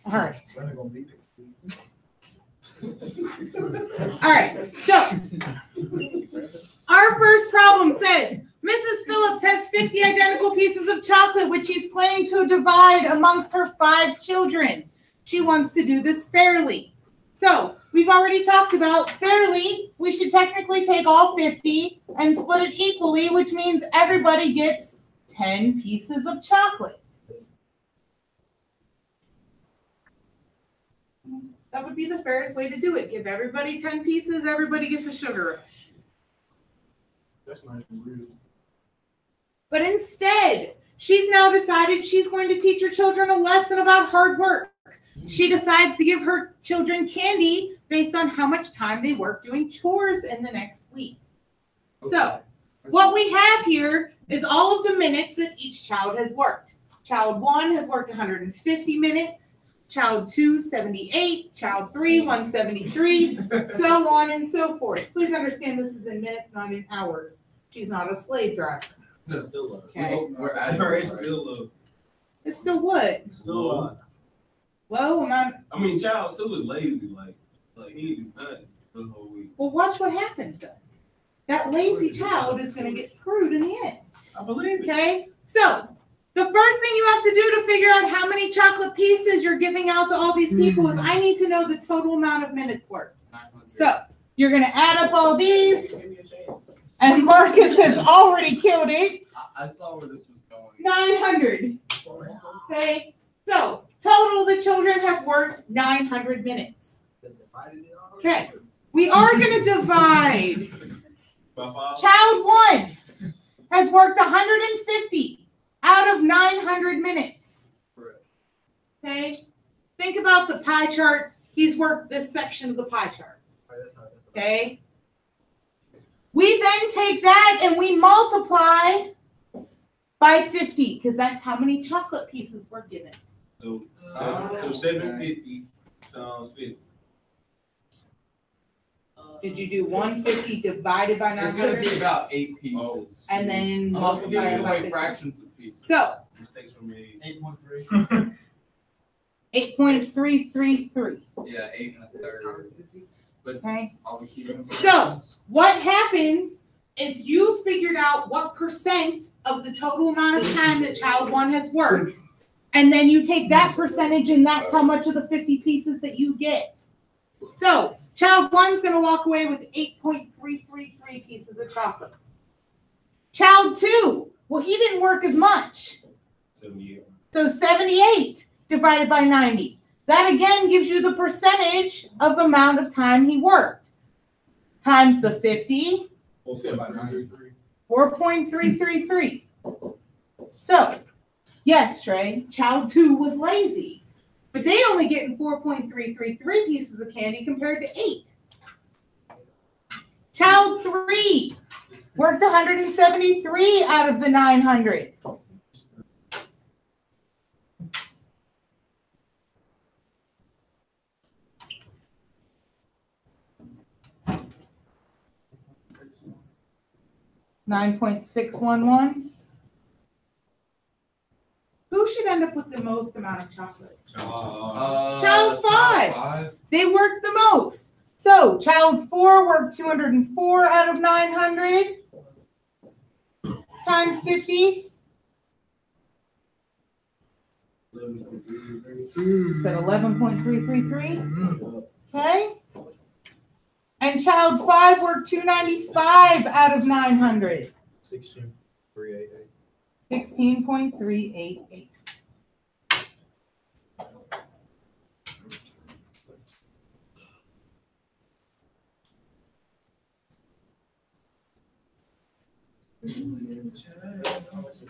All right. All right, so our first problem says, Mrs. Phillips has 50 identical pieces of chocolate, which she's planning to divide amongst her 5 children. She wants to do this fairly. So we've already talked about fairly. We should technically take all 50 and split it equally, which means everybody gets 10 pieces of chocolate. That would be the fairest way to do it. Give everybody 10 pieces, everybody gets a sugar rush. That's nice and rude. But instead, she's now decided she's going to teach her children a lesson about hard work. She decides to give her children candy based on how much time they work doing chores in the next week. Okay. So, what we have here is all of the minutes that each child has worked. Child 1 has worked 150 minutes, child 2, 78, child 3, 173, so on and so forth. Please understand this is in minutes, not in hours. She's not a slave driver. It's still low. Okay. We're at her. It's still low. It's still what? Still low. Low amount. I mean, child 2 is lazy. Like he ain't do nothing for the whole week. Well, watch what happens then. That lazy child is going to get screwed in the end. I believe it. Okay? So, the first thing you have to do to figure out how many chocolate pieces you're giving out to all these people is I need to know the total amount of minutes worked. So, you're going to add up all these. And Marcus has already killed it. I saw where this was going. 900. Okay? So, total the children have worked 900 minutes. Okay. We are going to divide. Child 1 has worked 150 out of 900 minutes. Okay? Think about the pie chart. He's worked this section of the pie chart. Okay? We then take that and we multiply by 50 because that's how many chocolate pieces we're given. So 750 times 50. Did you do 150 divided by 900? It's going to be about 8 pieces. And then multiply it by 50. Fractions of pieces. So, Mistakes from me. 8.3. 8.333. Yeah, 8 1/3. But okay. So So, what happens is you figured out what percent of the total amount of time that child 1 has worked, and then you take that percentage, and that's how much of the 50 pieces that you get. So, child 1's going to walk away with 8.333 pieces of chocolate. Child 2, well, he didn't work as much. 78. So 78 divided by 90. That again gives you the percentage of amount of time he worked. Times the 50. 4.333. So, yes, Trey, child 2 was lazy. But they only get 4.333 pieces of candy compared to 8. Child 3 worked 173 out of the 900. $9.611. Who should end up with the most amount of chocolate? Child 5. They worked the most. So, child 4 worked 204 out of 900 times 50. Said 11.333. Okay. And child 5 worked 295 out of 900. 16.388. 16.388.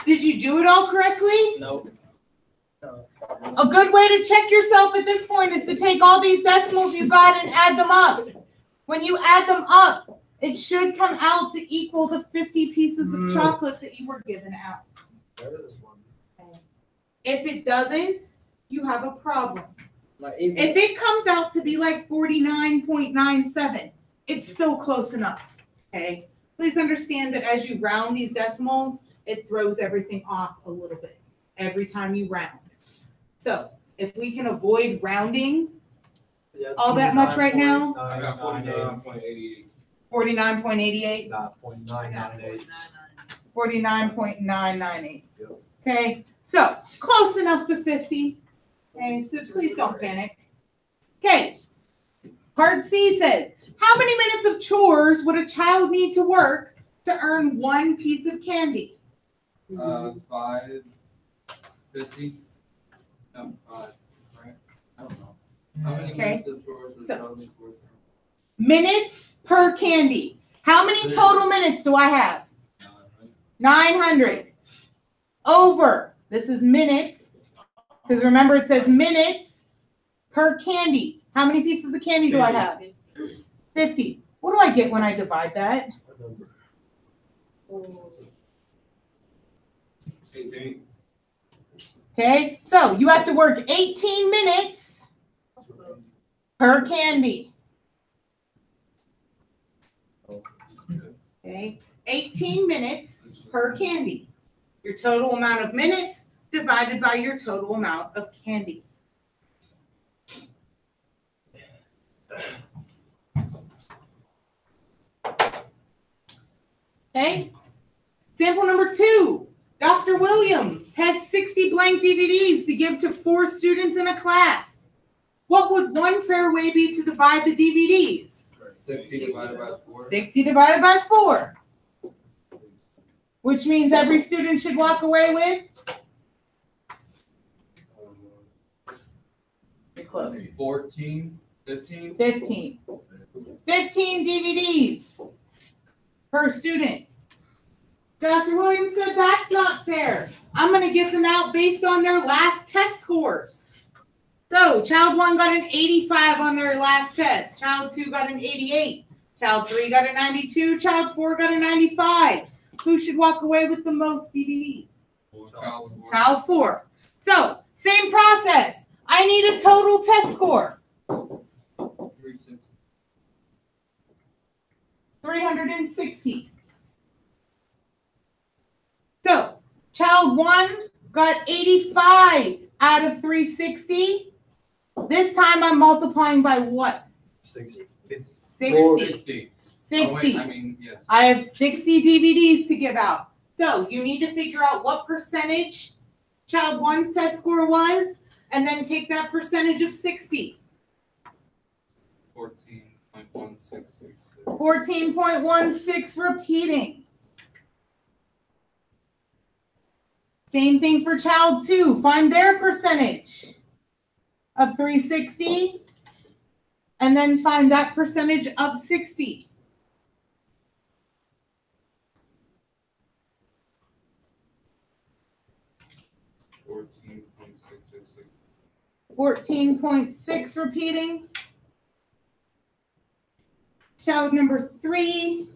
Did you do it all correctly? Nope. A good way to check yourself at this point is to take all these decimals you got and add them up. When you add them up, it should come out to equal the 50 pieces of chocolate that you were given out. If it doesn't, you have a problem. If it comes out to be like 49.97, it's still close enough. Okay? Please understand that as you round these decimals, it throws everything off a little bit every time you round. So if we can avoid rounding Yeah, all that much right now. I got 49.88. 49.88. 9.998. 49.998. Yep. Okay, so close enough to 50. Okay, so please don't panic. Okay, part C says, how many minutes of chores would a child need to work to earn one piece of candy? 5:50. No, 5. Right? I don't know. How many Okay. minutes of chores would So- child need to work? Minutes per candy. How many total minutes do I have? 900. Over, this is minutes, because remember it says minutes per candy. How many pieces of candy do I have? 50. What do I get when I divide that? 18. Okay, so you have to work 18 minutes per candy. Okay, 18 minutes per candy. Your total amount of minutes divided by your total amount of candy. Okay, example number 2. Dr. Williams has 60 blank DVDs to give to 4 students in a class. What would one fair way be to divide the DVDs? 60 divided by 4. 60 divided by 4. Which means every student should walk away with? You're close. 14, 15. 15. 15 DVDs per student. Dr. Williams said that's not fair. I'm going to give them out based on their last test scores. So, child 1 got an 85 on their last test. Child 2 got an 88. Child 3 got a 92. Child 4 got a 95. Who should walk away with the most DVDs? Child 4. Child 4. So, same process. I need a total test score. 360. 360. So, child 1 got 85 out of 360. This time I'm multiplying by what? 60. 60. 60. 60. Oh, wait, I mean, yes. I have 60 DVDs to give out. So, you need to figure out what percentage child 1's test score was, and then take that percentage of 60. 14.166. 14.16 repeating. Same thing for child 2. Find their percentage of 360 and then find that percentage of 60. 14.6 repeating. Child number 3.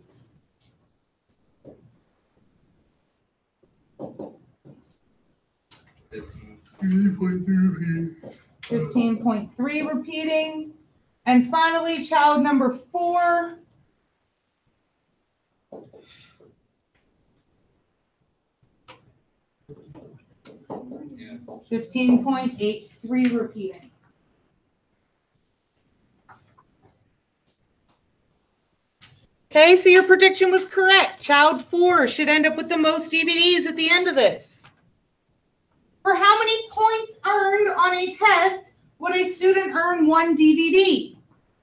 15.3 repeating. And finally, child number 4. Yeah. 15.83 repeating. Okay, so your prediction was correct. Child 4 should end up with the most DVDs at the end of this. For how many points earned on a test would a student earn 1 DVD?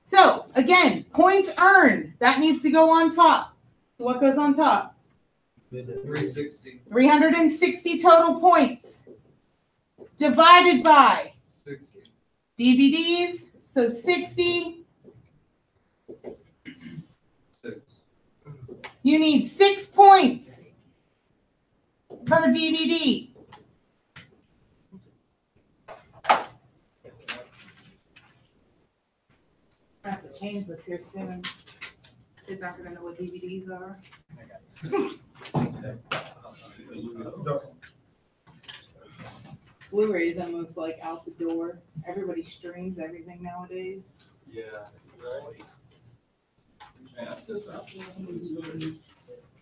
So, again, points earned, that needs to go on top. So what goes on top? 360. 360 total points. Divided by 60. DVDs, so 60. 6. You need 6 points per DVD. I have to change this here soon. Kids aren't gonna know what DVDs are. Blu-ray is almost like out the door. Everybody streams everything nowadays. Yeah.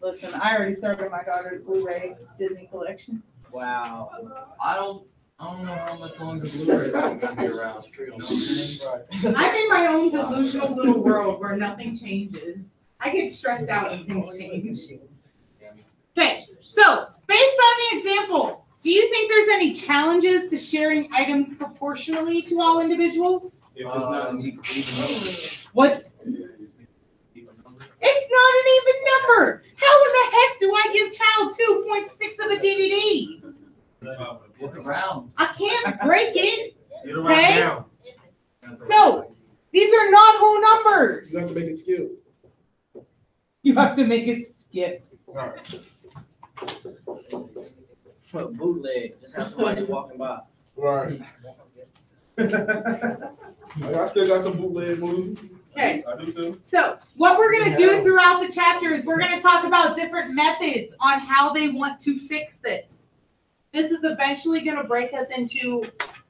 Listen, I already started my daughter's Blu-ray Disney collection. Wow. I don't I don't know how much longer Blu-rays are gonna be around. You know what I'm saying? I'm in my own delusional little world where nothing changes. I get stressed out when things change. Okay, so based on the example, do you think there's any challenges to sharing items proportionally to all individuals? If it's not an even number. What's It's not an even number. How in the heck do I give child 2.6 of a DVD? Look around. I can't break it. Get it right Okay. now. So these are not whole numbers. You have to make it skip. You have to make it skip. Put bootleg. Just have somebody walking by. Right. I still got some bootleg movies. Okay. I do too. So what we're going to do throughout the chapter is we're going to talk about different methods on how they want to fix this. This is eventually going to break us into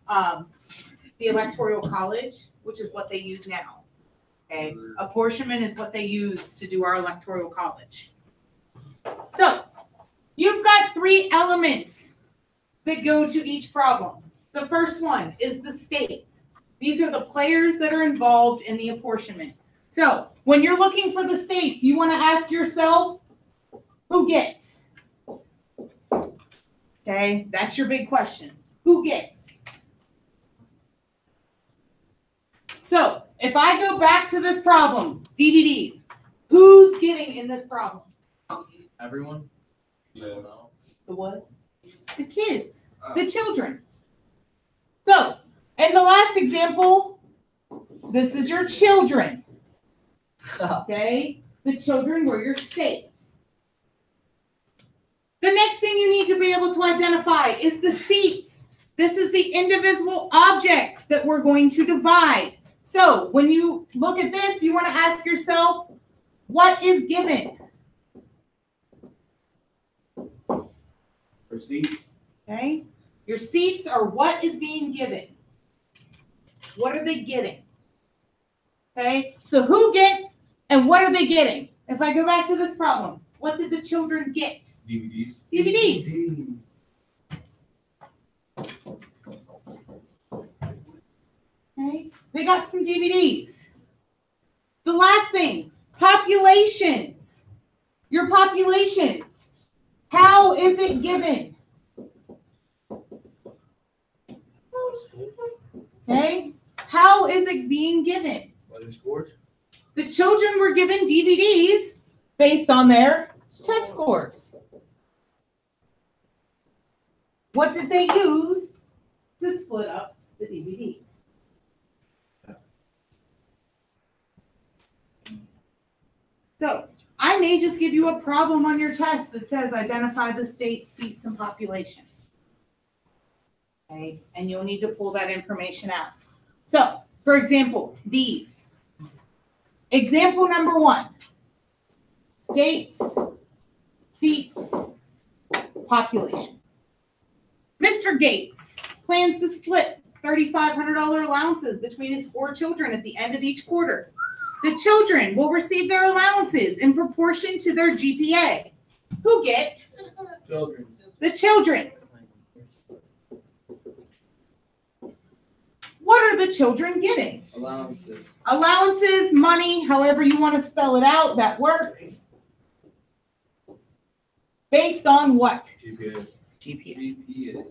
the Electoral College, which is what they use now. Okay. Apportionment is what they use to do our Electoral College. So you've got 3 elements that go to each problem. The first one is the states. These are the players that are involved in the apportionment. So when you're looking for the states, you want to ask yourself, who gets? Okay, that's your big question. Who gets? So if I go back to this problem, DVDs, who's getting in this problem? Everyone? Yeah. No. The what? The kids, the children. So in the last example, this is your children. Okay? The children were your states. The next thing you need to be able to identify is the seats. This is the indivisible objects that we're going to divide. So when you look at this, you want to ask yourself, what is given? Receipts. Okay? Your seats are what is being given. What are they getting? Okay? So who gets and what are they getting? If I go back to this problem, what did the children get? DVDs. DVDs. Okay? They got some DVDs. The last thing, populations. Your populations. How is it given? Okay? How is it being given? By their scores. The children were given DVDs based on their test scores. What did they use to split up the DVDs? So I may just give you a problem on your test that says identify the state, seats, and population. Okay, and you'll need to pull that information out. So, for example, these. Example number 1. States, seats, population. Mr. Gates plans to split $3,500 allowances between his 4 children at the end of each quarter. The children will receive their allowances in proportion to their GPA. Who gets? Children. The children. What are the children getting? Allowances. Allowances, money, however you want to spell it out, that works. Based on what? GPA. GPA. GPA.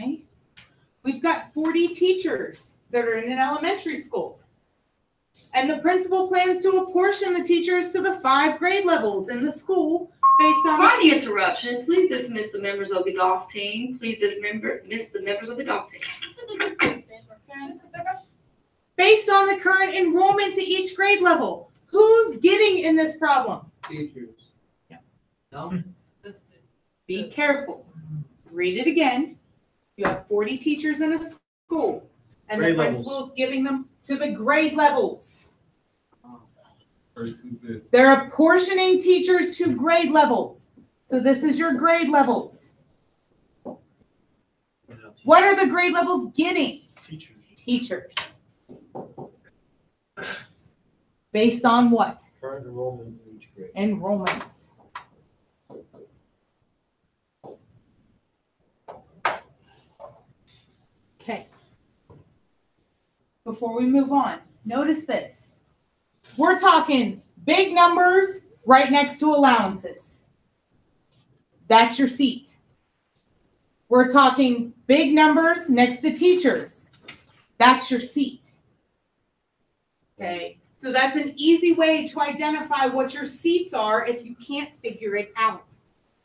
Okay. We've got 40 teachers that are in an elementary school. And the principal plans to apportion the teachers to the 5 grade levels in the school based on... Pardon the interruption. Please dismiss the members of the golf team. Please dismiss the members of the golf team. Based on the current enrollment to each grade level. Who's getting in this problem? Teachers. Yeah. No? Be careful. Read it again. You have 40 teachers in a school. And Grade the principal levels. is giving them to the grade levels. First through fifth. They're apportioning teachers to grade levels. So this is your grade levels. What are the grade levels getting? Teachers. Teachers. Based on what? Current enrollment in each grade. Enrollments. Okay. Before we move on, notice this. We're talking big numbers right next to allowances. That's your seat. We're talking big numbers next to teachers. That's your seat. Okay, so that's an easy way to identify what your seats are if you can't figure it out.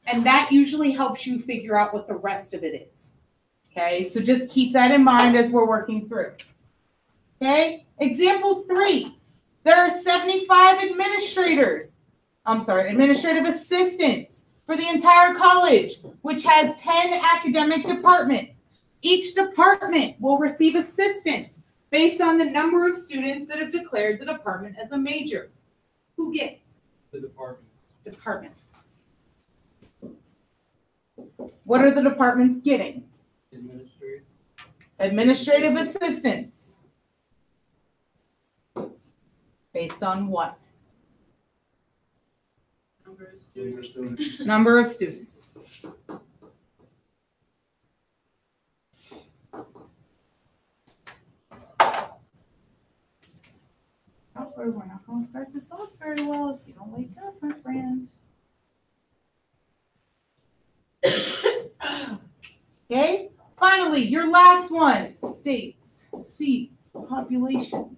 And that usually helps you figure out what the rest of it is. Okay, so just keep that in mind as we're working through. Okay, example 3. There are 75 administrative assistants for the entire college, which has 10 academic departments. Each department will receive assistance based on the number of students that have declared the department as a major. Who gets? The department. Departments. What are the departments getting? Administrative. Administrative assistants. Based on what? Number of students. We're not going to start this off very well if you don't wake up, my friend. Okay, finally, your last one, states, seats, population.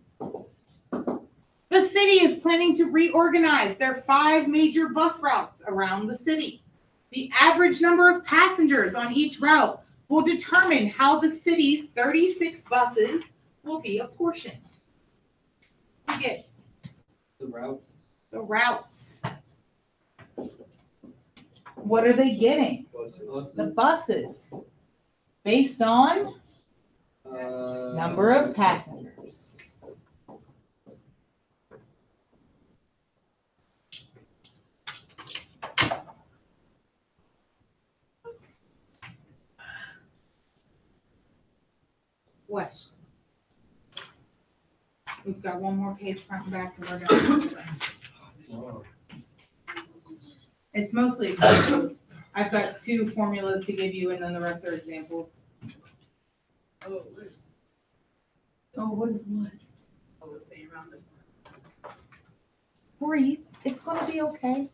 The city is planning to reorganize their 5 major bus routes around the city. The average number of passengers on each route will determine how the city's 36 buses will be apportioned. Who gets? The routes. The routes. What are they getting? The buses. Based on number of passengers. What? We've got one more page front and back, and we're going to. It's mostly examples. I've got 2 formulas to give you, and then the rest are examples. Oh, what is what? I would say around the. Breathe. It's going to be okay.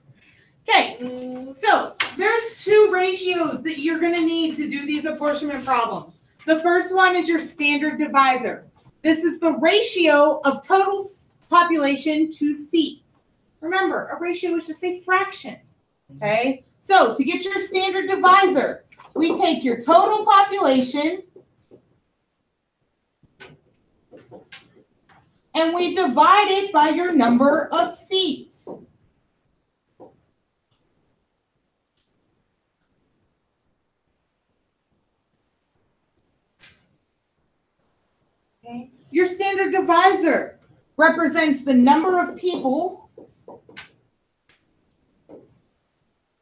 Okay, so there's 2 ratios that you're going to need to do these apportionment problems. The first one is your standard divisor. This is the ratio of total population to seats. Remember, a ratio is just a fraction. Okay, so to get your standard divisor, we take your total population and we divide it by your number of seats. Okay. Your standard divisor represents the number of people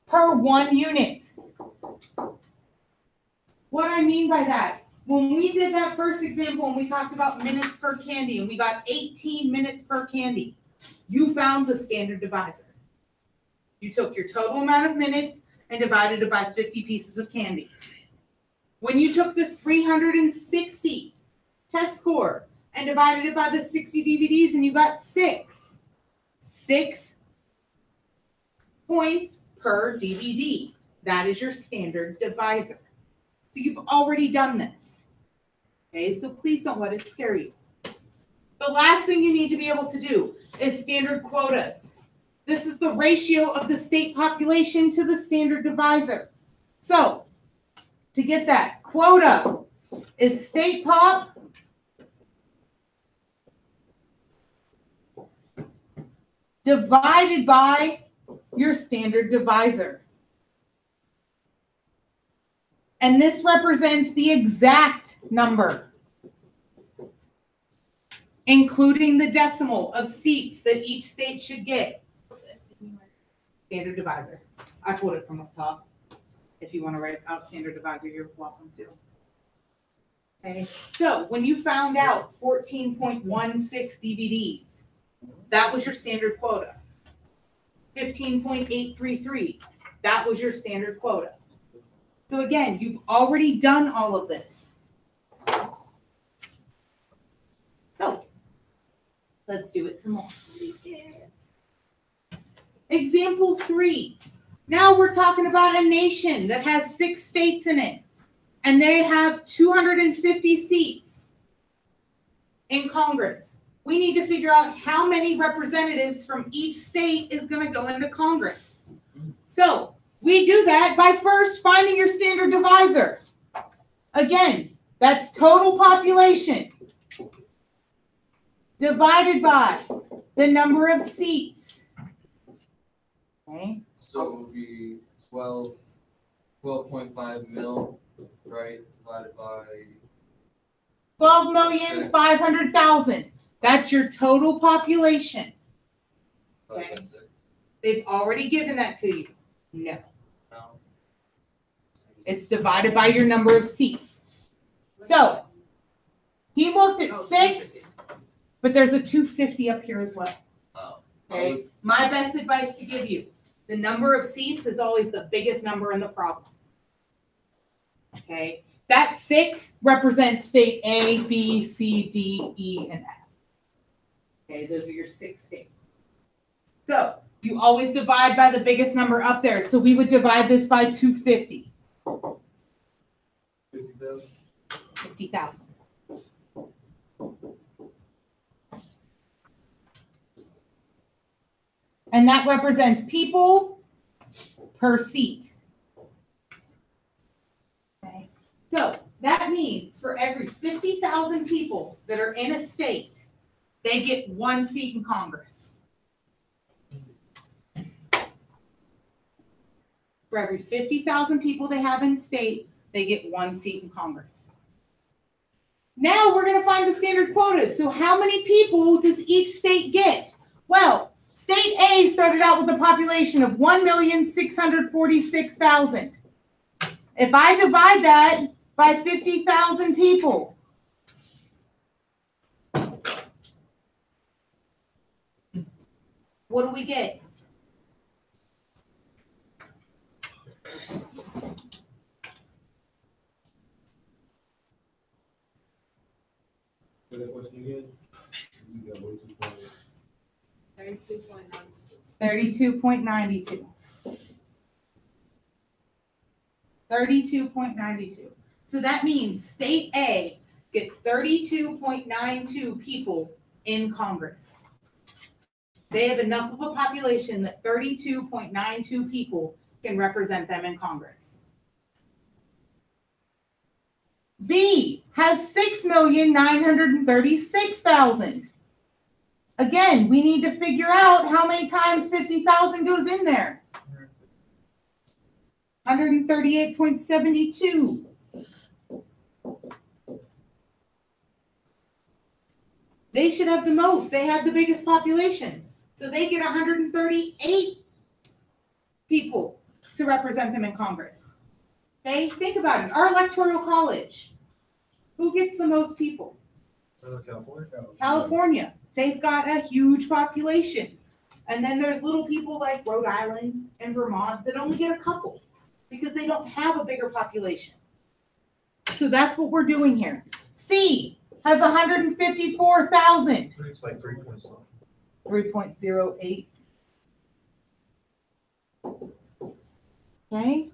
per 1 unit. What I mean by that, when we did that first example and we talked about minutes per candy and we got 18 minutes per candy, you found the standard divisor. You took your total amount of minutes and divided it by 50 pieces of candy. When you took the 360 test score and divided it by the 60 DVDs and you got 6 points per DVD. That is your standard divisor. So you've already done this. Okay, so please don't let it scare you. The last thing you need to be able to do is standard quotas. This is the ratio of the state population to the standard divisor. So to get that, quota is state pop divided by your standard divisor. And this represents the exact number, including the decimal of seats that each state should get. Standard divisor. I pulled it from up top. If you want to write out standard divisor, you're welcome to. Okay, so when you found out 14.16 DVDs, that was your standard quota. 15.833, that was your standard quota. So again, you've already done all of this. So let's do it some more. Example 3. Now we're talking about a nation that has 6 states in it, and they have 250 seats in Congress. We need to figure out how many representatives from each state is going to go into Congress. So we do that by first finding your standard divisor. Again, that's total population divided by the number of seats. Okay. So it would be 12.5 mil, right, divided by 12,500,000. That's your total population. Okay. They've already given that to you. No. No. It's divided by your number of seats. So he looked at 6, but there's a 250 up here as well. Oh. Okay. My best advice to give you, the number of seats is always the biggest number in the problem. Okay. That 6 represents state A, B, C, D, E, and F. Okay, those are your 6 states. So you always divide by the biggest number up there. So we would divide this by 250. 50,000. And that represents people per seat. Okay. So that means for every 50,000 people that are in a state, they get 1 seat in Congress. For every 50,000 people they have in state, they get 1 seat in Congress. Now we're going to find the standard quotas. So how many people does each state get? Well, state A started out with a population of 1,646,000. If I divide that by 50,000 people, what do we get? Say that question again? 32.92. 32.92. So that means state A gets 32.92 people in Congress. They have enough of a population that 32.92 people can represent them in Congress. B has 6,936,000. Again, we need to figure out how many times 50,000 goes in there. 138.72. They should have the most. They have the biggest population. So they get 138 people to represent them in Congress. Okay, think about it. Our electoral college, who gets the most people? California. California. They've got a huge population. And then there's little people like Rhode Island and Vermont that only get a couple because they don't have a bigger population. So that's what we're doing here. C has 154,000. It's like 3 point something. 3.08. Okay.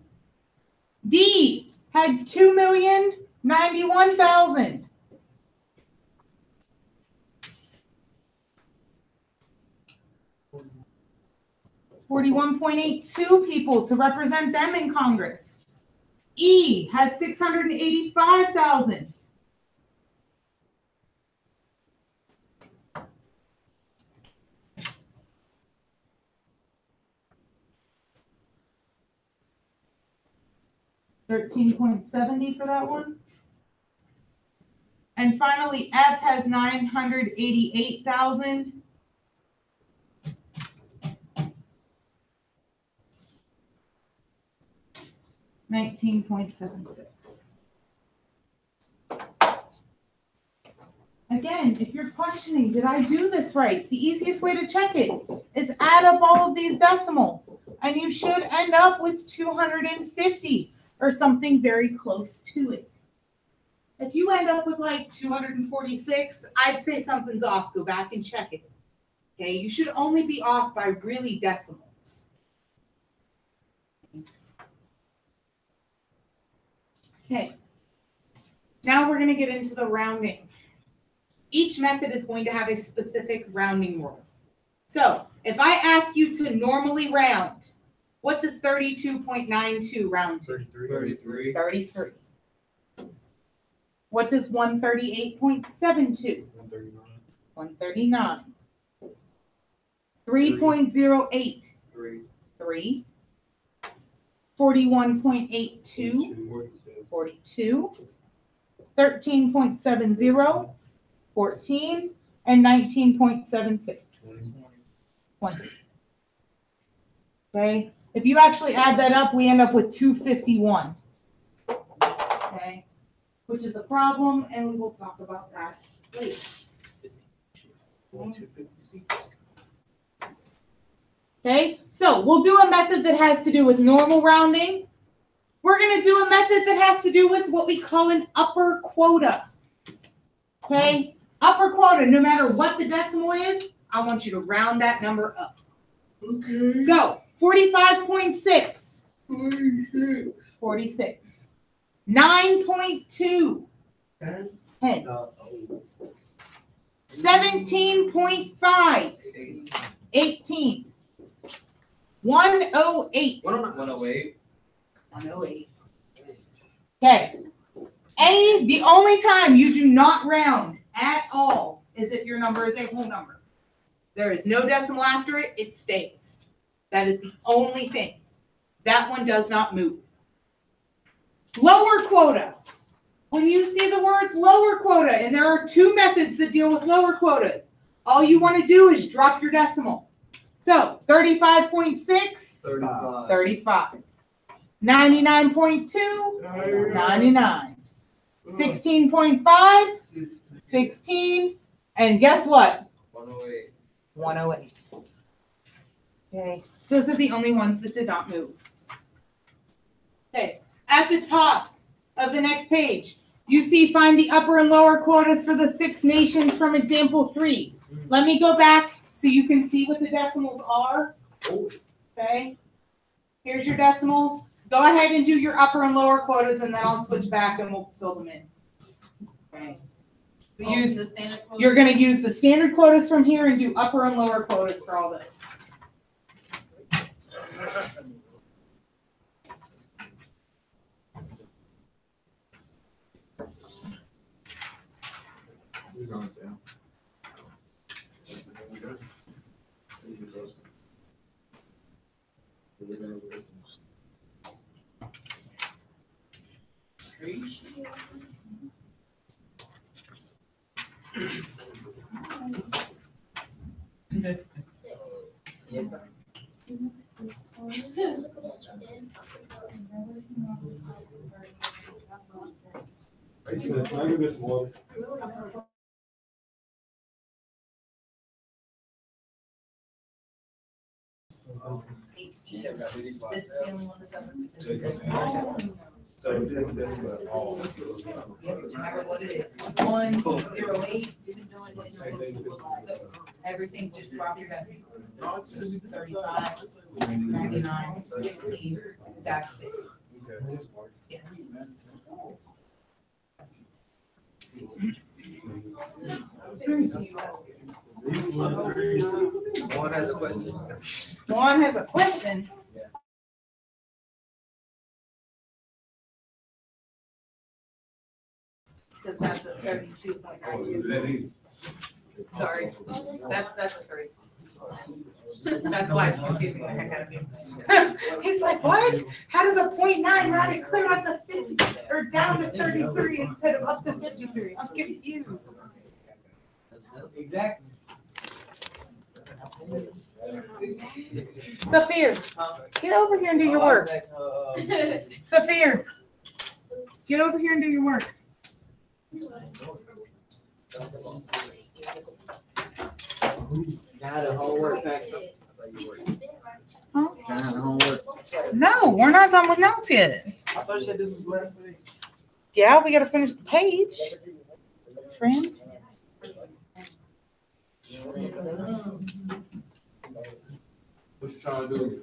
D had 2,091,000. $41.82 people to represent them in Congress. E has 685,000. $13.70 for that one. And finally, F has 988,000. $19.76. I again, if you're questioning, did I do this right? The easiest way to check it is add up all of these decimals, and you should end up with 250 or something very close to it. If you end up with like 246, I'd say something's off. Go back and check it. Okay, you should only be off by really decimals. Okay, now we're going to get into the rounding. Each method is going to have a specific rounding rule. So if I ask you to normally round, what does 32.92 round to? 33. 33. What does 138.72? 139. 139. 3.08. 3. 41.82. 42. 13.70. 14. And 19.76. 20. Okay. If you actually add that up, we end up with 251. Okay. Which is a problem, and we will talk about that later. 256. Okay, so we'll do a method that has to do with normal rounding. We're going to do a method that has to do with what we call an upper quota. Okay, upper quota, no matter what the decimal is, I want you to round that number up. Okay. So, 45.6. 46. 9.2. 10. 17.5. 18. 108. 108. 108. Okay. The only time you do not round at all is if your number is a whole number. There is no decimal after it, it stays. That is the only thing. That one does not move. Lower quota. When you see the words lower quota, and there are two methods that deal with lower quotas, all you want to do is drop your decimal. So 35.6, 35. 35. 99.2, 99. 16.5, 16. And guess what? 108. 108. Okay, those are the only ones that did not move. Okay, at the top of the next page, you see find the upper and lower quotas for the 6 nations from example 3. Let me go back so you can see what the decimals are. Okay, here's your decimals. Go ahead and do your upper and lower quotas, and then I'll switch back and we'll fill them in. Okay. You're going to use the standard quotas from here and do upper and lower quotas for all this. Can I do this one? This is the only one that doesn't. So this is all. Remember what it is. 108. Everything just drop your decimal. 35, 99, 16. That's 6. Okay. Yes. One has a question. Juan has a question. Because that's a 32.92. That is. Sorry, that's a 3. That's why it's confusing the heck out of me. He's like, what? How does a 0.9 round it clear up to 50 or down to 33 instead of up to 53? I'm confused. Exactly. Saphir, get over here and do your work. Saphir, get over here and do your work. Got a homework back. Got a homework. No, we're not done with notes yet. I thought you said this was last week. Yeah, we gotta finish the page. Friend. What you trying to do?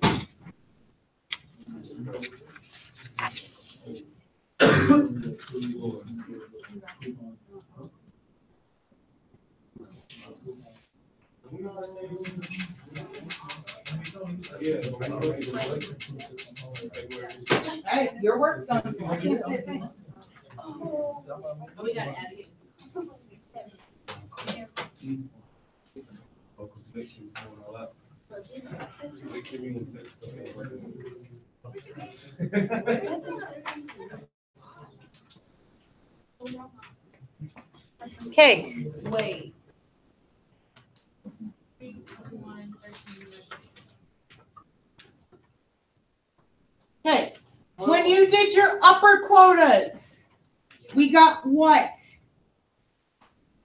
Hey, your work's done. So I can't say anything. We gotta add it. Okay. Wait. Okay. When you did your upper quotas, we got what?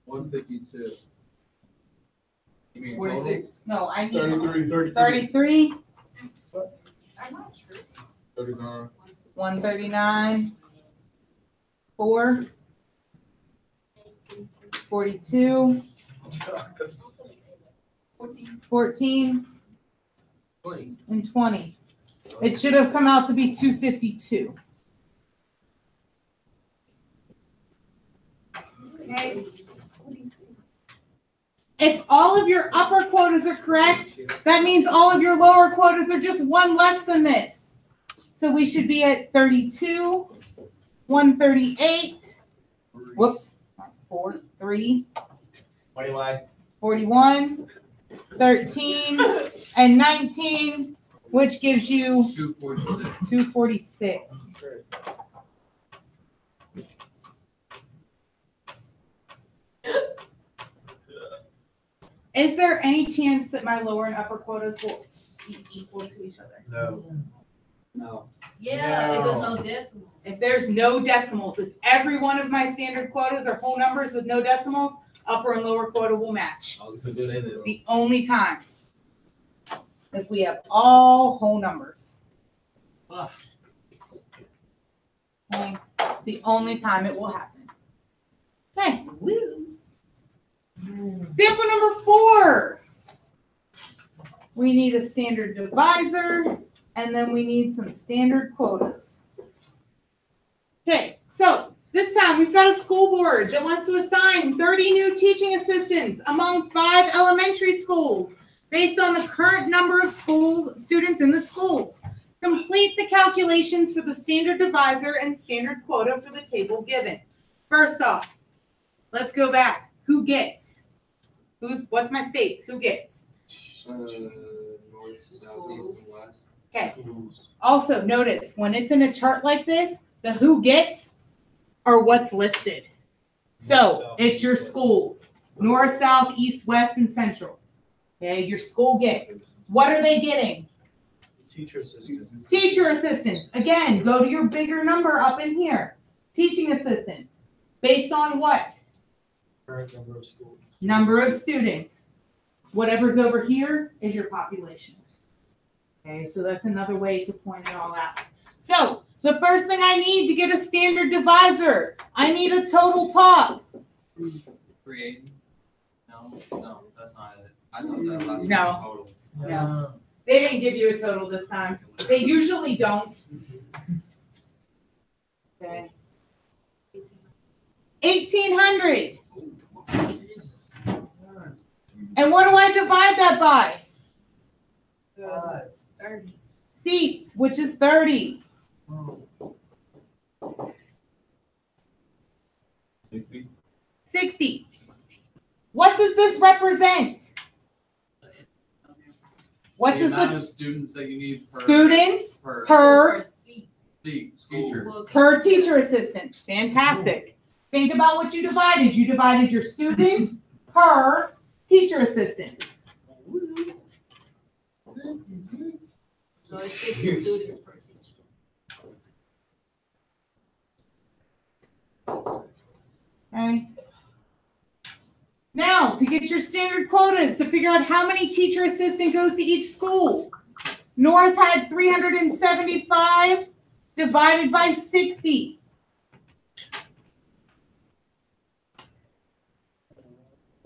152. You mean 46. No, I need 33. 33, I'm not sure. 39. 139, 4, 42, 14, 20. and 20. It should have come out to be 252. Okay. If all of your upper quotas are correct, that means all of your lower quotas are just one less than this. So we should be at 32, 138, whoops, 4, 3, 41, 13, and 19, which gives you 246. 246. Is there any chance that my lower and upper quotas will be equal to each other? No. No. Yeah, if there's no decimal. If there's no decimals, if every one of my standard quotas are whole numbers with no decimals, upper and lower quota will match. The only time. If we have all whole numbers. Okay, the only time it will happen. Okay. Sample number 4. We need a standard divisor, and then we need some standard quotas. Okay, so this time we've got a school board that wants to assign 30 new teaching assistants among 5 elementary schools based on the current number of students in the schools. Complete the calculations for the standard divisor and standard quota for the table given. First off, let's go back. Who gets? What's my states? Who gets? North, southeast, and west. Okay. Also, notice when it's in a chart like this, the who gets are what's listed. So it's your schools. North, south, east, west, and central. Okay, your school gets. What are they getting? Teacher assistants. Teacher assistants. Again, go to your bigger number up in here. Teaching assistants. Based on what? Current number of schools. Number of students. Whatever's over here is your population. Okay, so that's another way to point it all out. So the first thing I need to get a standard divisor, I need a total pop. 380? No, that's not it. I thought that last No. was total. No, they didn't give you a total this time. They usually don't. Okay. 1,800. And what do I divide that by? 30. Seats, which is 30. 60. 60. What does this represent? What The does amount the of students that you need per students per per teacher. per teacher assistant? Fantastic. Think about what you divided. You divided your students per teacher assistant. So it's 50 students per teacher. Okay. standard quotas to figure out how many teacher assistant goes to each school. North had 375 divided by 60.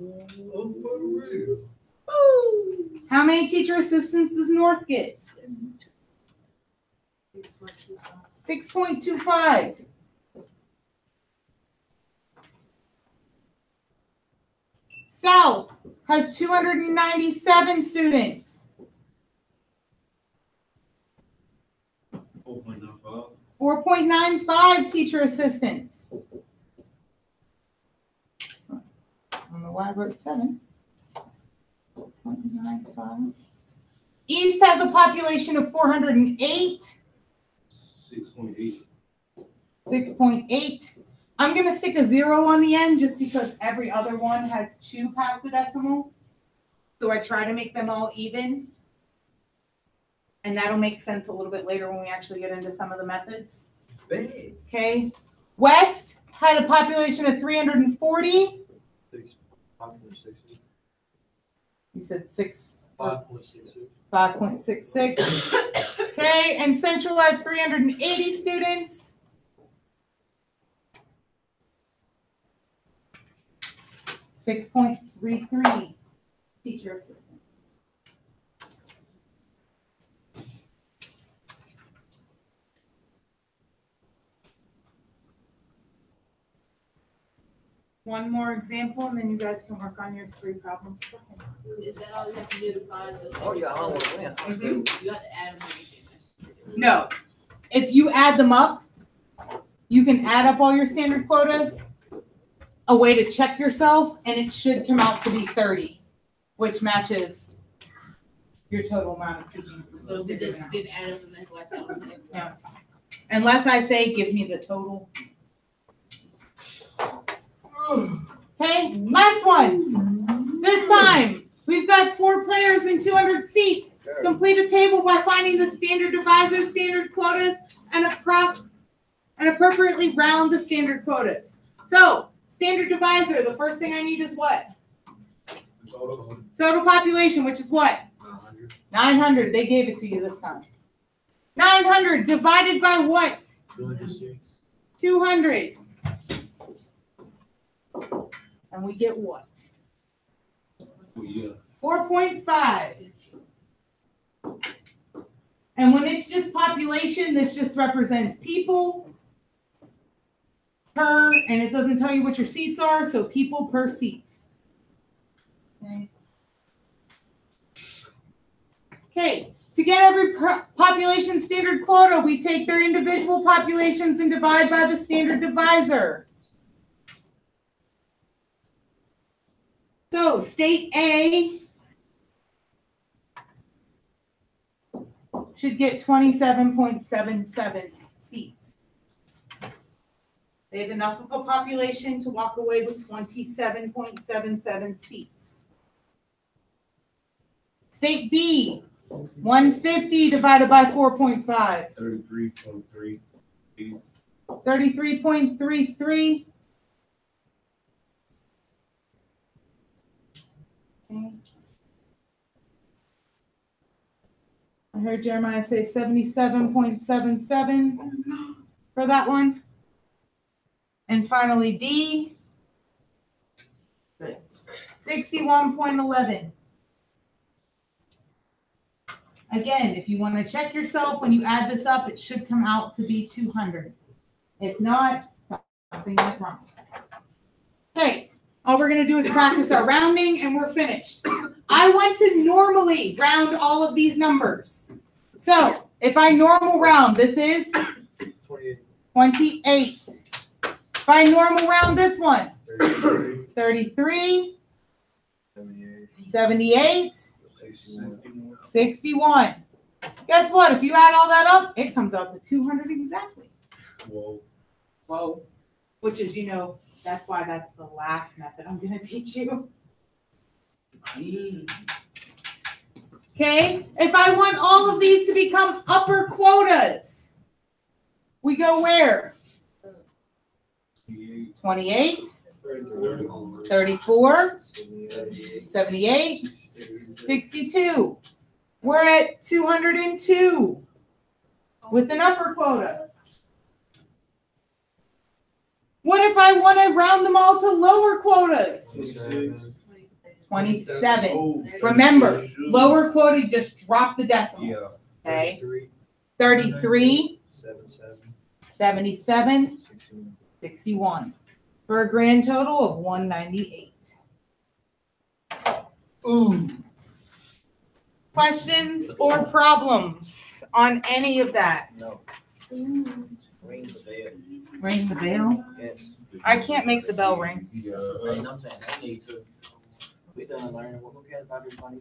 Oh, for real? How many teacher assistants does North get? 6.25. South has 297 students. 4.95. 4.95 teacher assistants. I don't know why I wrote 7. 4.95. East has a population of 408. 6.8. 6.8. I'm going to stick a 0 on the end just because every other one has 2 past the decimal. So I try to make them all even. And that'll make sense a little bit later when we actually get into some of the methods. Bang. Okay. West had a population of 340. 5.66. You said 6. 5.66. 5.66. Okay. And Central has 380 students. 6.33 teacher assistant. One more example, and then you guys can work on your 3 problems. Is that all you have to do to find this? Oh, yeah, I don't want to win. Mhm. You have to add them. No. If you add them up, you can add up all your standard quotas. A way to check yourself, and it should come out to be 30, which matches your total amount of teaching. So we just didn't add them and like that. No, it's fine. Unless I say, give me the total. Okay, last one. This time, we've got 4 players and 200 seats. Complete a table by finding the standard divisor, standard quotas, and appropriately round the standard quotas. So, standard divisor, the first thing I need is what? Total population, which is what? 900. 900. They gave it to you this time. 900 divided by what? 206. 200. And we get what? Well, yeah. 4.5. And when it's just population, this just represents people per, and it doesn't tell you what your seats are, so people per seats. Okay, to get every population standard quota, we take their individual populations and divide by the standard divisor. So state A should get 27.77 seats. They have enough of a population to walk away with 27.77 seats. State B, 150 divided by 4.5. 33.3. 33.33. Okay. I heard Jeremiah say 77.77 for that one. And finally, D, 61.11. Again, if you want to check yourself, when you add this up, it should come out to be 200. If not, something went wrong. Okay, all we're going to do is practice our rounding, and we're finished. I want to normally round all of these numbers. So, if I normal round, this is 28. If I normal round this one, 33, 78, 61. Guess what? If you add all that up, it comes out to 200 exactly. Whoa. Whoa. Which is, that's why that's the last method I'm going to teach you. Okay? If I want all of these to become upper quotas, we go where? 28. 34, 78. 78, 62. We're at 202 with an upper quota. What if I want to round them all to lower quotas? 27. Remember, lower quota, just drop the decimal. Yeah. Okay. 33, 77, 61. For a grand total of 198. Questions or problems on any of that? No. Ring the bell. Ring the bell. Yes. I can't make the bell ring. Yeah. And I'm saying, I need to, we done learning what vocabulary everybody